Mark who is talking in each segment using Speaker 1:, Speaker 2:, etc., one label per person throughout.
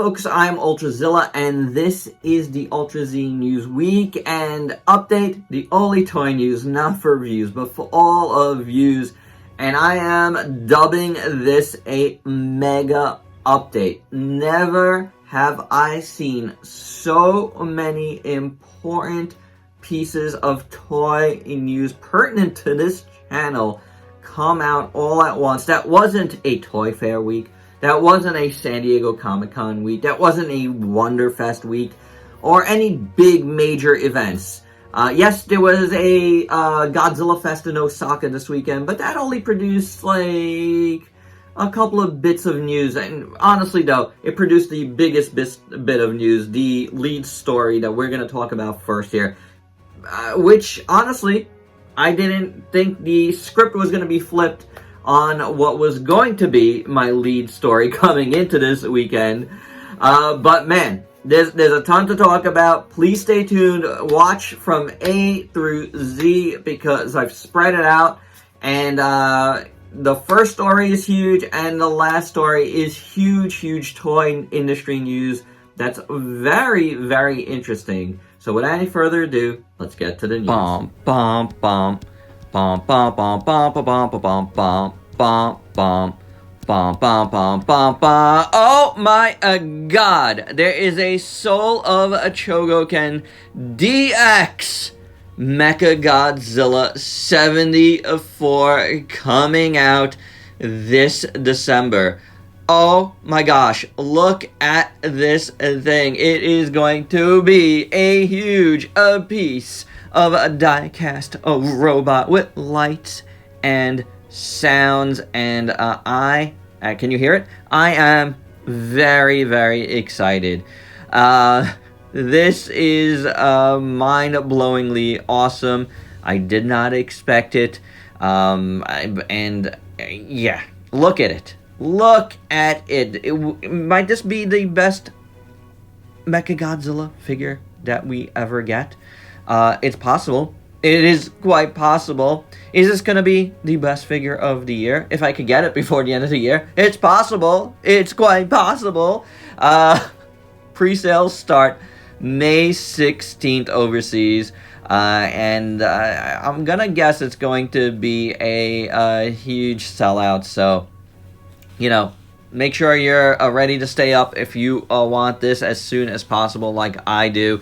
Speaker 1: folks, I'm Ultrazilla, and this is the Ultra Z News Weekend Update, the only toy news, not for reviews, but for all of views, and I am dubbing this a mega update. Never have I seen so many important pieces of toy news pertinent to this channel come out all at once. That wasn't a Toy Fair week. That wasn't a San Diego Comic-Con week. That wasn't a Wonderfest week. Or any big major events. Yes, there was a Godzilla Fest in Osaka this weekend, but that only produced, like, a couple of bits of news. And honestly, though, it produced the biggest bit of news, the lead story that we're going to talk about first here. Which, honestly, I didn't think the script was going to be flipped on what was going to be my lead story coming into this weekend. But man, there's a ton to talk about. Please stay tuned. Watch from A through Z because I've spread it out. And the first story is huge and the last story is huge toy industry news. That's very, very interesting. So without any further ado, let's get to the news.
Speaker 2: Bum, bum, bum. Bum, bum, bum, bum, bum, bum, bum, bum, bum, bum, bum, bum, bum, bum, bum. Oh my god! There is a Soul of a Chogokin DX MECHAGODZILLA 74 coming out this December. Oh my gosh, look at this thing. It is going to be a huge piece of a die-cast robot with lights and sounds, and can you hear it? I am very, very excited. This is mind-blowingly awesome. I did not expect it, yeah, look at it. Look at it. Might this be the best MECHAGODZILLA figure that we ever get? It's possible. It is quite possible. Is this going to be the best figure of the year? If I could get it before the end of the year. It's possible. It's quite possible. Pre-sales start May 16th overseas. And I'm going to guess it's going to be a huge sellout. So, you know, make sure you're ready to stay up if you want this as soon as possible like I do.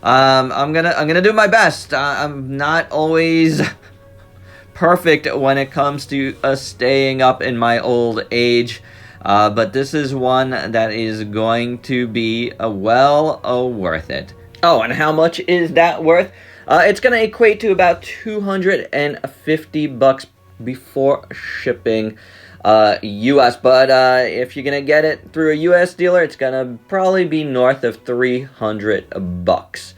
Speaker 2: I'm gonna do my best. I'm not always perfect when it comes to staying up in my old age, but this is one that is going to be well worth it. Oh, and how much is that worth? It's gonna equate to about $250 before shipping. US, but if you're gonna get it through a US dealer, it's gonna probably be north of $300.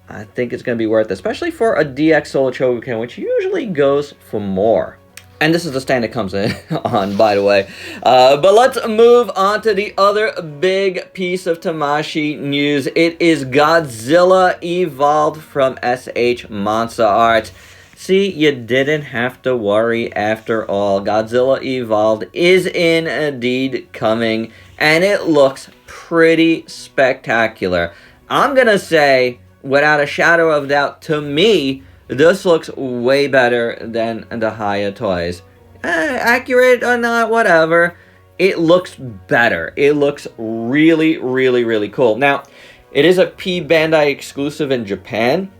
Speaker 2: I think it's gonna be worth it, especially for a DX Soul Chogokin, which usually goes for more. And this is the stand it comes in on, by the way. But let's move on to the other big piece of Tamashii news. It is Godzilla Evolved from SHMA. See, you didn't have to worry after all. Godzilla Evolved is indeed coming, and it looks pretty spectacular. I'm gonna say, without a shadow of doubt, to me, this looks way better than the Hiya toys. Accurate or not, whatever. It looks better. It looks really, really, really cool. Now, it is a P Bandai exclusive in Japan.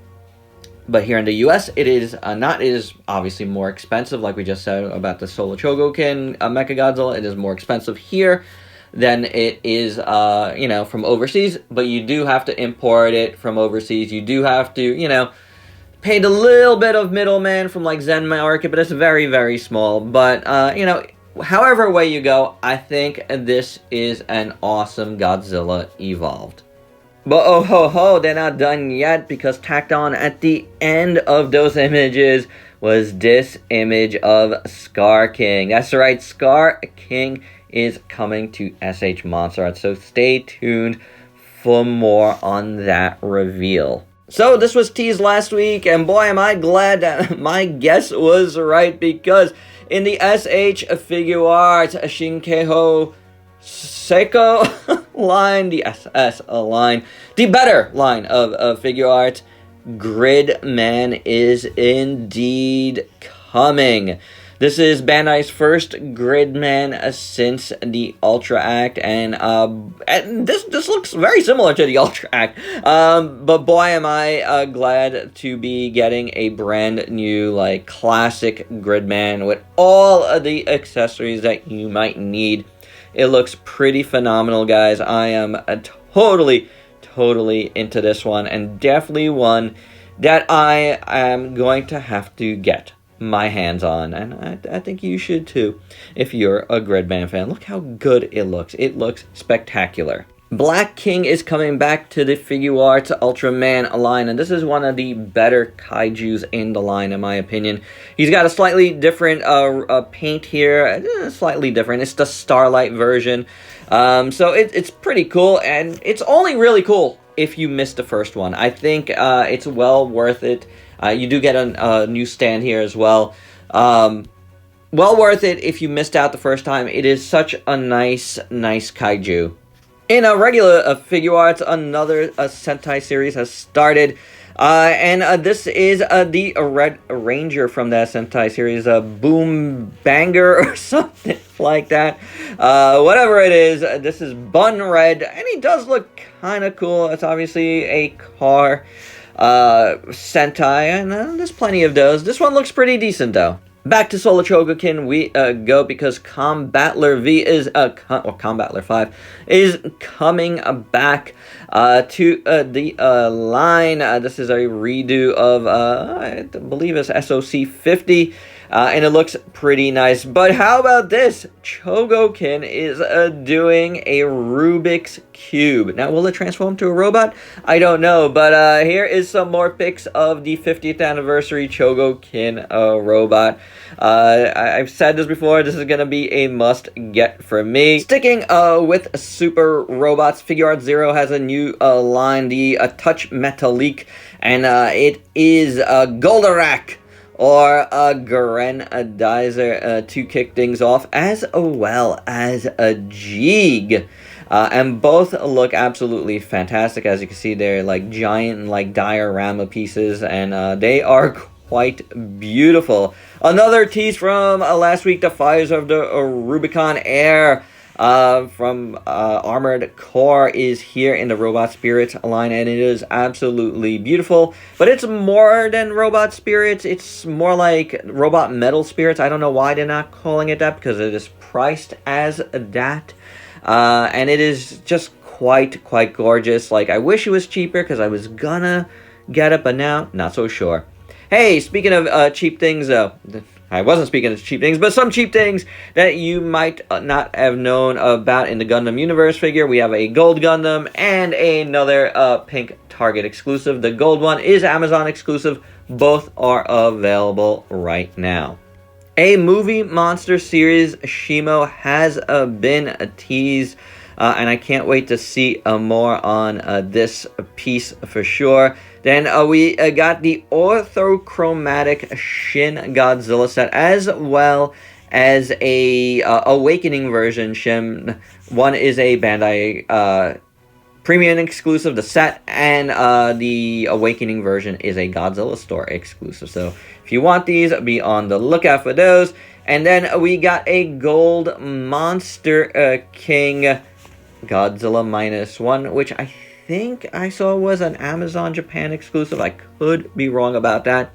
Speaker 2: But here in the US, it is not. It is obviously more expensive, like we just said about the Soul of Chogokin MECHAGODZILLA. It is more expensive here than it is, you know, from overseas. But you do have to import it from overseas. You do have to, you know, pay the little bit of middleman from like Zen Market, but it's very, very small. But, you know, however way you go, I think this is an awesome Godzilla Evolved. But oh ho ho, they're not done yet, because tacked on at the end of those images was this image of Scar King. That's right, Scar King is coming to SH MonsterArts, so stay tuned for more on that reveal. So this was teased last week, and boy am I glad that my guess was right, because in the SH Figuarts Shinkeho Seiko line, the SS line, the better line of figure art. GRIDMAN is indeed coming. This is Bandai's first GRIDMAN since the Ultra Act, and this looks very similar to the Ultra Act. But boy, am I glad to be getting a brand new, like, classic GRIDMAN with all of the accessories that you might need. It looks pretty phenomenal, guys. I am totally into this one, and definitely one that I am going to have to get my hands on, and I think you should too if you're a GRIDMAN fan. Look how good it looks. It looks spectacular. Black King is coming back to the Figuarts Ultraman line, and this is one of the better kaijus in the line, in my opinion. He's got a slightly different paint here, slightly different. It's the Starlight version, so it's pretty cool, and it's only really cool if you missed the first one. I think it's well worth it. You do get a new stand here as well. Well worth it if you missed out the first time. It is such a nice kaiju. In a regular Figuarts, another Sentai series has started. And this is the Red Ranger from that Sentai series, Boom Banger or something like that. Whatever it is, this is Bun Red, and he does look kind of cool. It's obviously a car Sentai, and there's plenty of those. This one looks pretty decent, though. Back to Solar Chogokin we go, because Combattler V is Combattler 5 is coming back to the line. This is a redo of I believe it's SOC 50. And it looks pretty nice. But how about this? Chogokin is doing a Rubik's Cube. Now, will it transform to a robot? I don't know. But here is some more pics of the 50th anniversary Chogokin robot. I've said this before. This is going to be a must-get for me. Sticking with super robots, Figuarts Zero has a new line, the Touch Metallique. And it is Goldorak, or a Grenadizer to kick things off, as well as a Jeeg. And both look absolutely fantastic. As you can see, they're like giant, like diorama pieces, and they are quite beautiful. Another tease from last week, the Fires of the Rubicon Air from Armored Core is here in the Robot Spirits line, and it is absolutely beautiful. But it's more than Robot Spirits. It's more like Robot Metal Spirits. I don't know why they're not calling it that, because it is priced as that. And it is just quite gorgeous. Like, I wish it was cheaper, because I was gonna get it, but now, not so sure. Hey, speaking of cheap things, though, I wasn't speaking of cheap things, but some cheap things that you might not have known about in the Gundam Universe figure. We have a Gold Gundam and another pink Target exclusive. The gold one is Amazon exclusive. Both are available right now. A movie monster series, SHMA, has been teased. And I can't wait to see more on this piece for sure. Then we got the orthochromatic Shin Godzilla set, as well as a Awakening version. Shin one is a Bandai premium exclusive, the set, and the Awakening version is a Godzilla store exclusive. So if you want these, be on the lookout for those. And then we got a gold Monster King Godzilla -1, which I think I saw was an Amazon Japan exclusive. I could be wrong about that,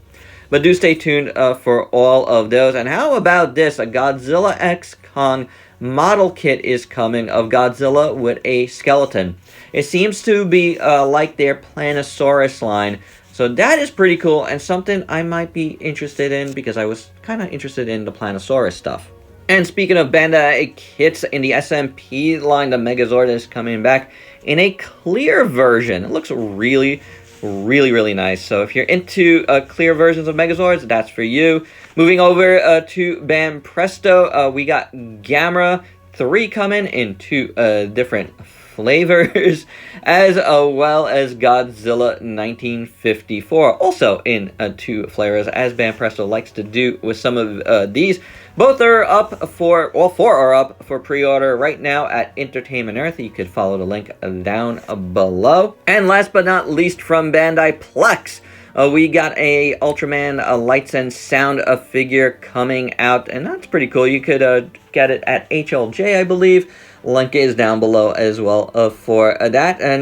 Speaker 2: but do stay tuned for all of those. And how about this? A Godzilla X Kong model kit is coming of Godzilla with a skeleton. It seems to be like their Planosaurus line, so that is pretty cool, and something I might be interested in, because I was kind of interested in the Planosaurus stuff. And speaking of Bandai kits, in the SMP line, the Megazord is coming back in a clear version. It looks really nice. So if you're into clear versions of Megazords, that's for you. Moving over to Bam Presto, we got Gamera 3 coming in two different flavors, as well as Godzilla 1954, also in 2 flavors, as Banpresto likes to do with some of these. Both are up for, well, 4 are up for pre-order right now at Entertainment Earth. You could follow the link down below. And last but not least, from Bandai Plex, we got a Ultraman Lights and Sound figure coming out, and that's pretty cool. You could get it at HLJ, I believe. Link is down below as well for that. And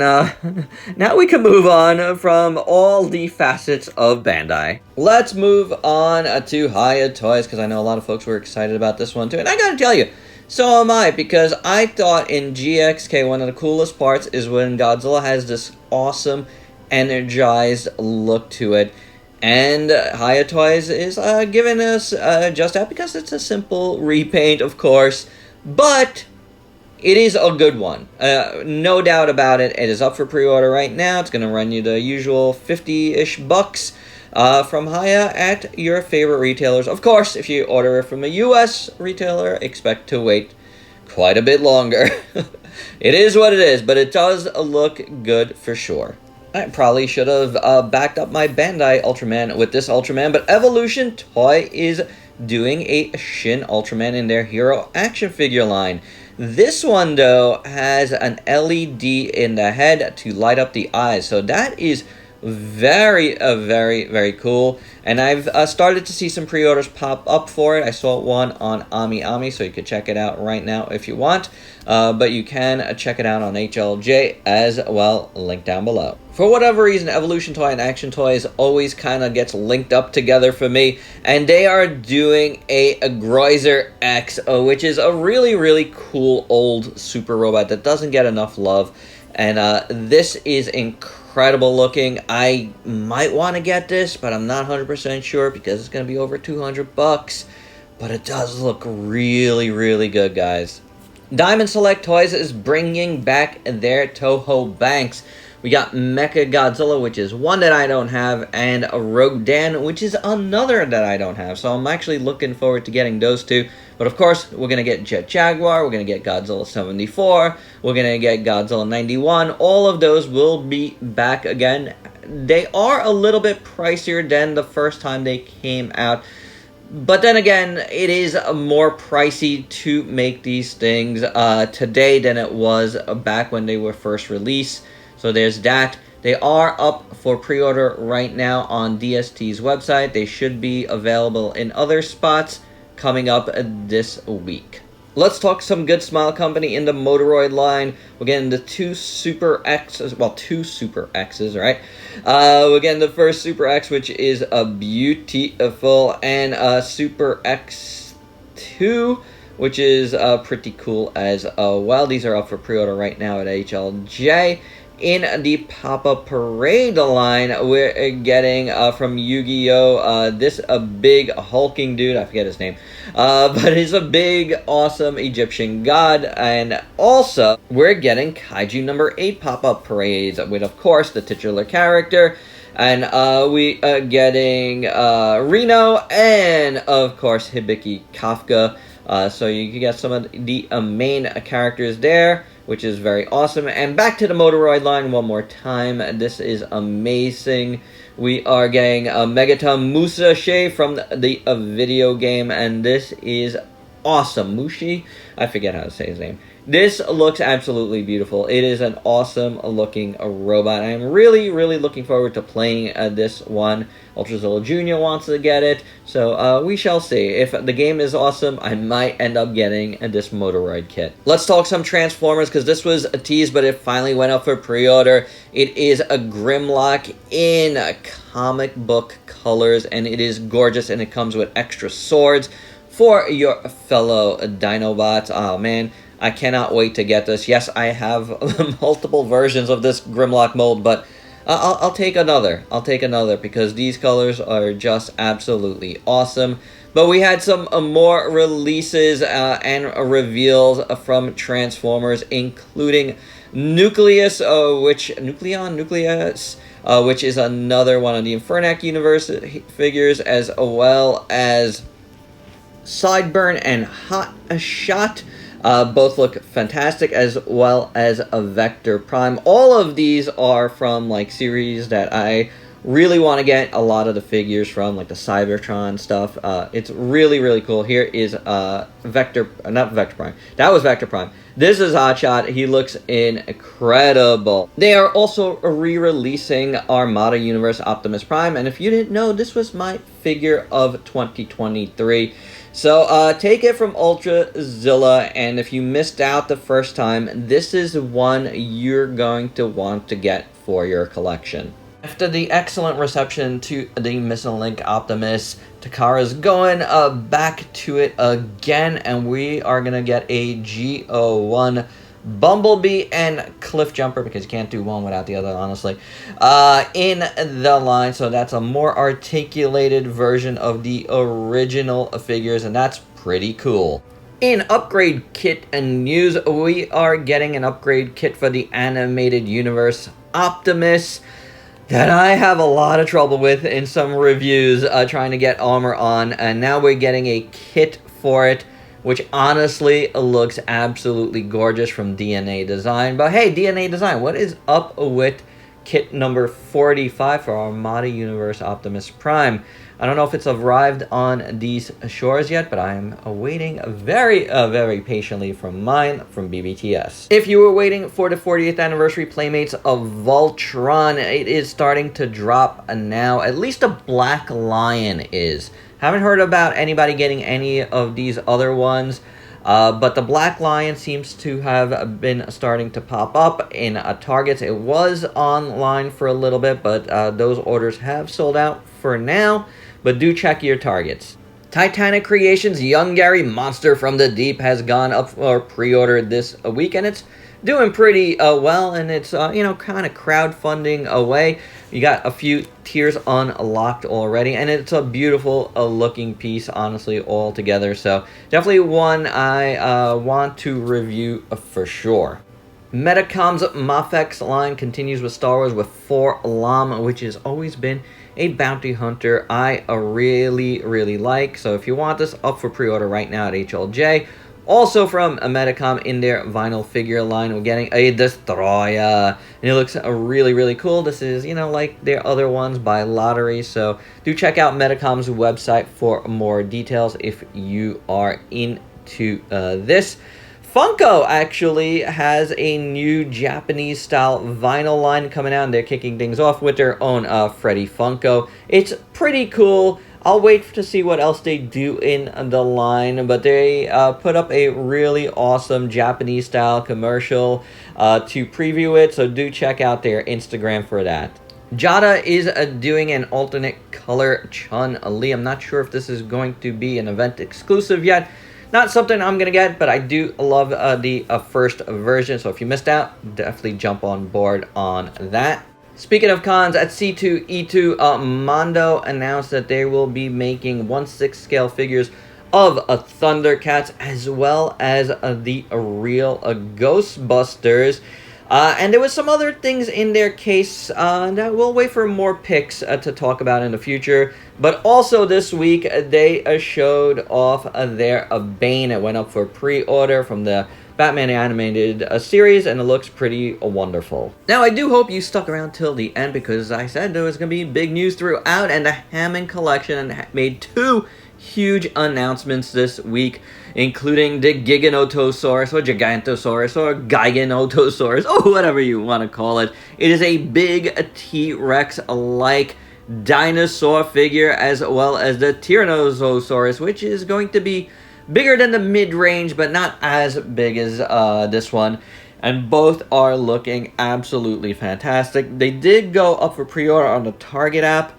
Speaker 2: now we can move on from all the facets of Bandai. Let's move on to Hiya Toys, because I know a lot of folks were excited about this one too. And I gotta tell you, so am I, because I thought in GXK one of the coolest parts is when Godzilla has this awesome, energized look to it. And Hiya Toys is giving us just that, because it's a simple repaint, of course. But it is a good one. No doubt about it. It is up for pre-order right now. It's going to run you the usual 50-ish bucks from Hiya at your favorite retailers. Of course, if you order it from a US retailer, expect to wait quite a bit longer. It is what it is, but it does look good for sure. I probably should have backed up my Bandai Ultraman with this Ultraman, but Evolution Toy is doing a Shin Ultraman in their Hero action figure line. This one, though, has an LED in the head to light up the eyes, so that is very, very cool. And I've started to see some pre-orders pop up for it. I saw one on Ami, so you could check it out right now if you want. But you can check it out on HLJ as well, link down below. For whatever reason, Evolution Toy and Action Toys always kind of gets linked up together for me. And they are doing a Groizer X, which is a really cool old super robot that doesn't get enough love. And this is incredible looking. I might want to get this, but I'm not 100% sure because it's going to be over 200 bucks. But it does look really good, guys. Diamond Select Toys is bringing back their Toho Banks. We got MECHAGODZILLA, which is one that I don't have, and a Rodan, which is another that I don't have. So I'm actually looking forward to getting those two. But of course, we're going to get Jet Jaguar, we're going to get Godzilla 74, we're going to get Godzilla 91. All of those will be back again. They are a little bit pricier than the first time they came out. But then again, it is more pricey to make these things today than it was back when they were first released. So there's that. They are up for pre-order right now on DST's website. They should be available in other spots coming up this week. Let's talk some Good Smile Company in the Motoroid line. We're getting the two Super X's, well, two Super X's, right? We're getting the first Super X, which is a beautiful, and Super X2, which is pretty cool as well. These are up for pre-order right now at HLJ. In the Papa Parade line, we're getting from Yu-Gi-Oh! This big hulking dude, I forget his name, but he's a big, awesome Egyptian god. And also, we're getting Kaiju number 8 Pop-Up Parades with, of course, the titular character. And we are getting Reno and, of course, Hibiki Kafka. So you can get some of the main characters there, which is very awesome. And back to the Motoroid line one more time. This is amazing. We are getting Megaton Musashi from the video game, and this is awesome. Mushi? I forget how to say his name. This looks absolutely beautiful. It is an awesome looking robot. I am really looking forward to playing this one. Ultrazilla Jr. wants to get it, so we shall see. If the game is awesome, I might end up getting this Motoroid kit. Let's talk some Transformers, because this was a tease, but it finally went up for pre-order. It is a Grimlock in comic book colors, and it is gorgeous, and it comes with extra swords for your fellow Dinobots. Oh man, I cannot wait to get this. Yes, I have multiple versions of this Grimlock mold, but I'll take another. I'll take another because these colors are just absolutely awesome. But we had some more releases and reveals from Transformers, including Nucleus, which is another one of the Infernac universe figures, as well as Sideburn and Hot Shot. Both look fantastic, as well as a Vector Prime. All of these are from like series that I really want to get a lot of the figures from, like the Cybertron stuff. It's really, really cool. Here is not Vector Prime. That was Vector Prime. This is Hotshot. He looks incredible. They are also re-releasing Armada Universe Optimus Prime, and if you didn't know, this was my figure of 2023. So take it from Ultrazilla, and if you missed out the first time, this is one you're going to want to get for your collection. After the excellent reception to the Missing Link Optimus, Takara's going back to it again, and we are going to get a G01 Bumblebee and Cliffjumper, because you can't do one without the other, honestly, in the line. So that's a more articulated version of the original figures, and that's pretty cool. In upgrade kit and news, we are getting an upgrade kit for the Animated Universe Optimus that I have a lot of trouble with in some reviews trying to get armor on, and now we're getting a kit for it, which honestly looks absolutely gorgeous from DNA Design. But hey, DNA Design, what is up with kit number 45 for Armada Universe Optimus Prime? I don't know if it's arrived on these shores yet, but I'm awaiting very, very patiently from mine from BBTS. If you were waiting for the 40th anniversary Playmates of Voltron, it is starting to drop now. At least a Black Lion is. Haven't heard about anybody getting any of these other ones, but the Black Lion seems to have been starting to pop up in Targets. It was online for a little bit, but those orders have sold out for now. But do check your Targets. Titanic Creations' Young Gary Monster from the Deep has gone up for pre-order this week, and it's doing pretty well, and it's, you know, kind of crowdfunding away. You got a few tiers unlocked already, and it's a beautiful looking piece, honestly, all together. So definitely one I want to review for sure. Metacom's Mafex line continues with Star Wars with 4-LOM, which has always been a bounty hunter I really, really like. So if you want this, up for pre-order right now at HLJ. Also from Metacom in their vinyl figure line, we're getting a Destroyer, and it looks really, really cool. This is, you know, like their other ones by lottery, so do check out Metacom's website for more details if you are into this. Funko actually has a new Japanese-style vinyl line coming out, and they're kicking things off with their own Freddy Funko. It's pretty cool. I'll wait to see what else they do in the line, but they put up a really awesome Japanese-style commercial to preview it, so do check out their Instagram for that. Jada is doing an alternate color Chun-Li. I'm not sure if this is going to be an event exclusive yet. Not something I'm going to get, but I do love the first version, so if you missed out, definitely jump on board on that. Speaking of cons, at C2E2, Mondo announced that they will be making 1/6 scale figures of Thundercats, as well as the real Ghostbusters. And there was some other things in their case that we'll wait for more pics to talk about in the future. But also this week, they showed off their Bane. It went up for pre-order from the Batman animated series, and it looks pretty wonderful. Now, I do hope you stuck around till the end, because I said there was going to be big news throughout, and the Hammond collection made 2 huge announcements this week, including the Giganotosaurus, or Gigantosaurus, or Giganotosaurus, or whatever you want to call it. It is a big T-Rex-like dinosaur figure, as well as the Tyrannosaurus, which is going to be bigger than the mid-range, but not as big as this one. And both are looking absolutely fantastic. They did go up for pre-order on the Target app,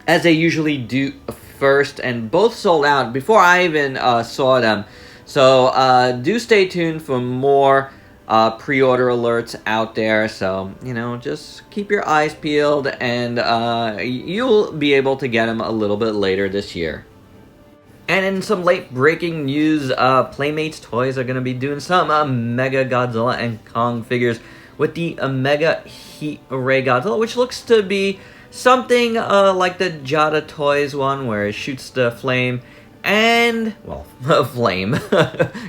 Speaker 2: as they usually do first, and both sold out before I even saw them. So do stay tuned for more pre-order alerts out there. So, you know, just keep your eyes peeled, and you'll be able to get them a little bit later this year. And in some late breaking news, Playmates Toys are going to be doing some MECHAGODZILLA and Kong figures with the Mega Heat Ray Godzilla, which looks to be something like the Jada Toys one, where it shoots the flame and, well, Flame,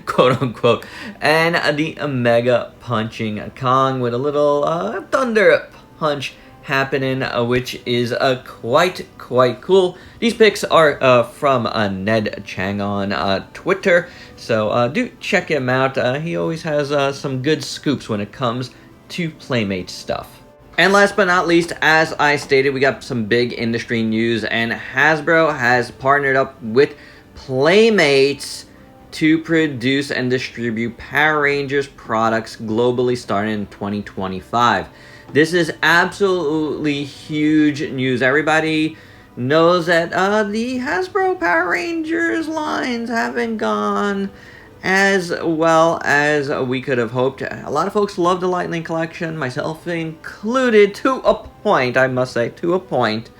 Speaker 2: quote unquote, and the Mega Punching Kong with a little Thunder Punch happening, which is quite cool. These pics are from Ned Chang on Twitter, so do check him out. He always has some good scoops when it comes to Playmate stuff. And last but not least, as I stated, we got some big industry news, and Hasbro has partnered up with Playmates to produce and distribute Power Rangers products globally starting in 2025. This is absolutely huge news. Everybody knows that the Hasbro Power Rangers lines haven't gone as well as we could have hoped. A lot of folks love the Lightning Collection, myself included, to a point, I must say, to a point.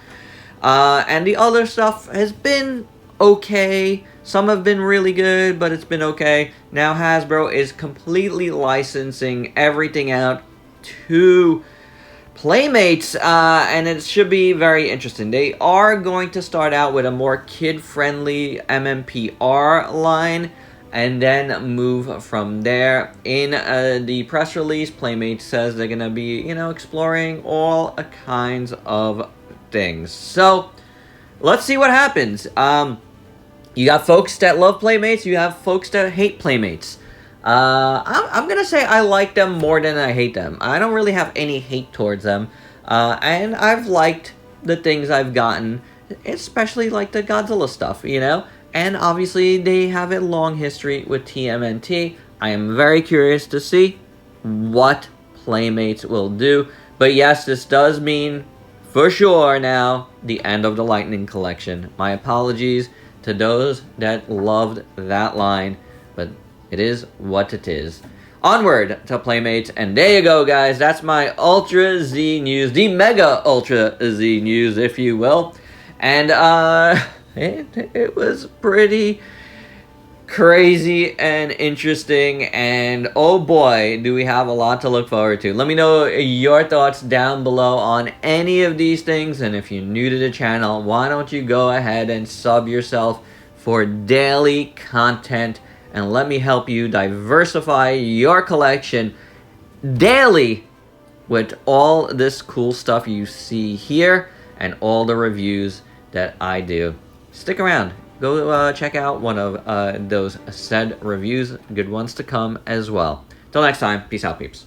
Speaker 2: And the other stuff has been okay. Some have been really good, but it's been okay. Now Hasbro is completely licensing everything out to Playmates, and it should be very interesting. They are going to start out with a more kid-friendly MMPR line, and then move from there. In the press release, Playmates says they're going to be, you know, exploring all kinds of things. So, let's see what happens. You got folks that love Playmates, you have folks that hate Playmates. I'm going to say I like them more than I hate them. I don't really have any hate towards them. And I've liked the things I've gotten, especially like the Godzilla stuff, you know? And obviously, they have a long history with TMNT. I am very curious to see what Playmates will do. But yes, this does mean, for sure now, the end of the Lightning Collection. My apologies to those that loved that line, but it is what it is. Onward to Playmates, and there you go, guys. That's my Ultra Z news, the Mega Ultra Z news, if you will. And, it was pretty crazy and interesting, and oh boy, do we have a lot to look forward to. Let me know your thoughts down below on any of these things, and if you're new to the channel, why don't you go ahead and sub yourself for daily content, and let me help you diversify your collection daily with all this cool stuff you see here and all the reviews that I do. Stick around. Go check out one of those said reviews. Good ones to come as well. Till next time, peace out, peeps.